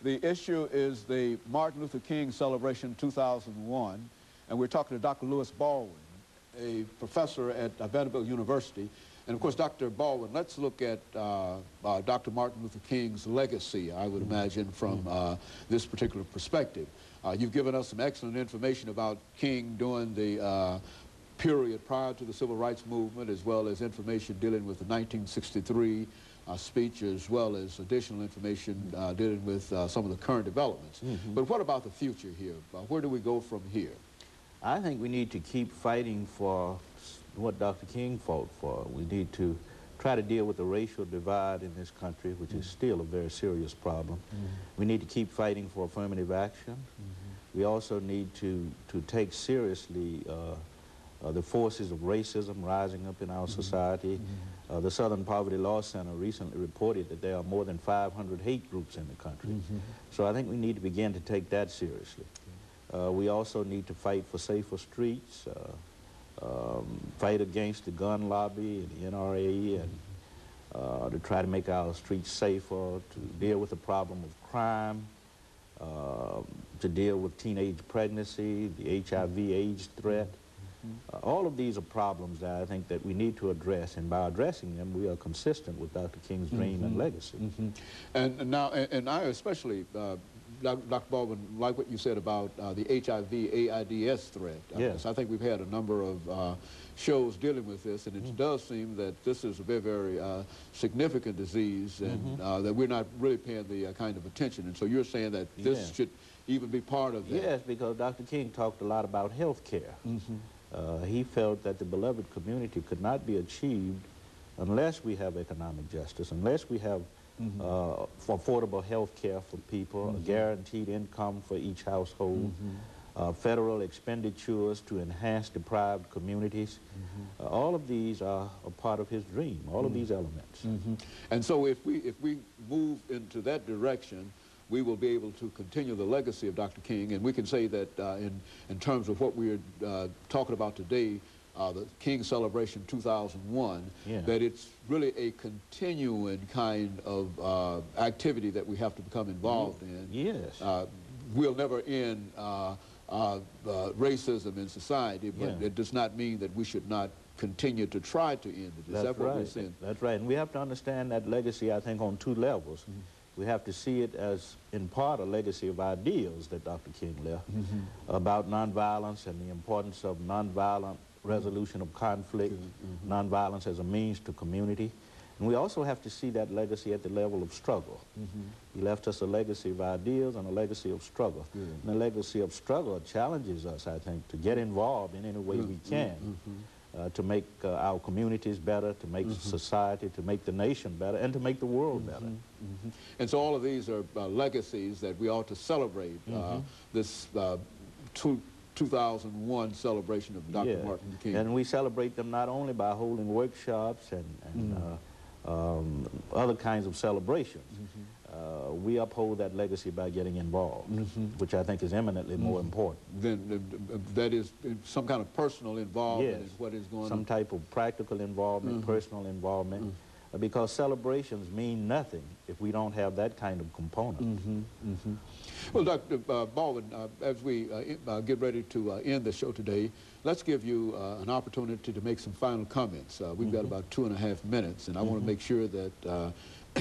The issue is the Martin Luther King celebration 2001, and we're talking to Dr. Louis Baldwin, a professor at Vanderbilt University. And of course, Dr. Baldwin, let's look at Dr. Martin Luther King's legacy, I would imagine, from this particular perspective. You've given us some excellent information about King during the period prior to the Civil Rights Movement, as well as information dealing with the 1963 speech, as well as additional information dealing with some of the current developments. But what about the future here? Where do we go from here? I think we need to keep fighting for what Dr. King fought for. We need to try to deal with the racial divide in this country, which is still a very serious problem. We need to keep fighting for affirmative action. We also need to take seriously the forces of racism rising up in our society. The Southern Poverty Law Center recently reported that there are more than 500 hate groups in the country. So I think we need to begin to take that seriously. We also need to fight for safer streets, fight against the gun lobby and the NRA, and to try to make our streets safer, to deal with the problem of crime, to deal with teenage pregnancy, the HIV/AIDS threat. All of these are problems that I think that we need to address, and by addressing them, we are consistent with Dr. King's dream and legacy. And now, and I especially, Dr. Baldwin, like what you said about the HIV/AIDS threat. Yes. I think we've had a number of shows dealing with this, and it does seem that this is a very, very significant disease, and that we're not really paying the kind of attention. And so you're saying that this should even be part of that? Yes, because Dr. King talked a lot about health care. He felt that the beloved community could not be achieved unless we have economic justice, unless we have affordable health care for people, a guaranteed income for each household, federal expenditures to enhance deprived communities. All of these are a part of his dream, all of these elements. And so if we move into that direction, we will be able to continue the legacy of Dr. King, and we can say that in terms of what we're talking about today, the King Celebration 2001, that it's really a continuing kind of activity that we have to become involved in. Yes. We'll never end racism in society, but it does not mean that we should not continue to try to end it. Is that what we're saying? That's right, and we have to understand that legacy, I think, on two levels. We have to see it as, in part, a legacy of ideals that Dr. King left about nonviolence and the importance of nonviolent resolution of conflict, nonviolence as a means to community. And we also have to see that legacy at the level of struggle. He left us a legacy of ideals and a legacy of struggle. And the legacy of struggle challenges us, I think, to get involved in any way we can. To make our communities better, to make society, to make the nation better, and to make the world better. And so all of these are legacies that we ought to celebrate. This 2001 celebration of Dr. Martin Luther King. And we celebrate them not only by holding workshops and other kinds of celebrations. We uphold that legacy by getting involved, which I think is eminently more important. Then that is some kind of personal involvement in what is going on. Some type of practical involvement, personal involvement, because celebrations mean nothing if we don't have that kind of component. Well, Dr. Baldwin, as we get ready to end the show today, let's give you an opportunity to make some final comments. We've got about 2.5 minutes, and I want to make sure that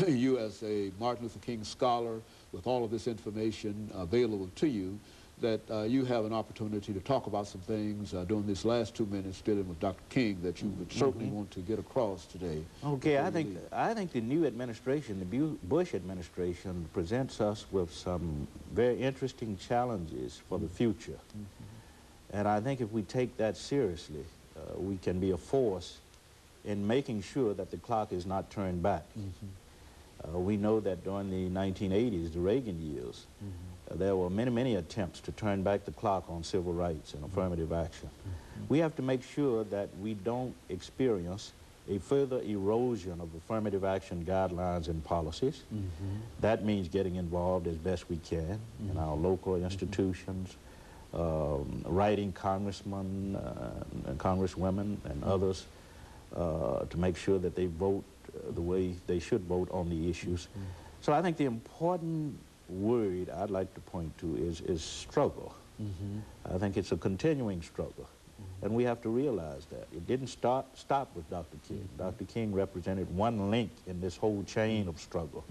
you, as a Martin Luther King scholar, with all of this information available to you, that you have an opportunity to talk about some things during this last 2 minutes dealing with Dr. King that you would certainly want to get across today. Okay, I think the new administration, the Bush administration, presents us with some very interesting challenges for the future. And I think if we take that seriously, we can be a force in making sure that the clock is not turned back. We know that during the 1980s, the Reagan years, there were many, many attempts to turn back the clock on civil rights and affirmative action. We have to make sure that we don't experience a further erosion of affirmative action guidelines and policies. That means getting involved as best we can in our local institutions, writing congressmen and congresswomen and others to make sure that they vote the way they should vote on the issues. So I think the important word I'd like to point to is struggle. I think it's a continuing struggle. And we have to realize that. It didn't stop with Dr. King. Dr. King represented one link in this whole chain of struggle,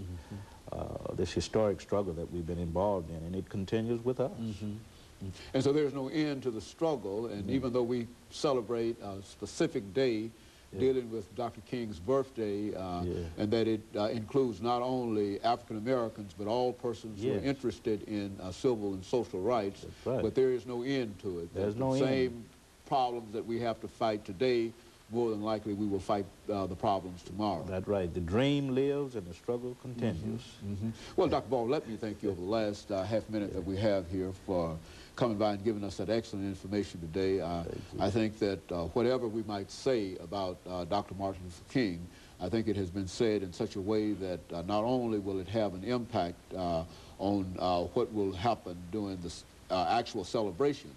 this historic struggle that we've been involved in, and it continues with us. And so there's no end to the struggle, and even though we celebrate a specific day dealing with Dr. King's birthday, and that it includes not only African Americans, but all persons who are interested in civil and social rights, but there is no end to it. There's no same problems that we have to fight today, more than likely we will fight the problems tomorrow. That's right. The dream lives and the struggle continues. Well, Dr. Baldwin, let me thank you over the last half minute that we have here for coming by and giving us that excellent information today. I think that whatever we might say about Dr. Martin Luther King, I think it has been said in such a way that not only will it have an impact on what will happen during the actual celebration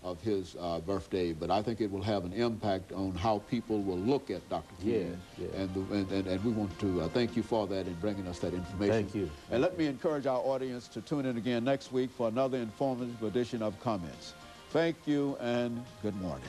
of his birthday, but I think it will have an impact on how people will look at Dr. King. And we want to thank you for that and bringing us that information. Thank you. And let me encourage our audience to tune in again next week for another informative edition of Comments. Thank you and good morning.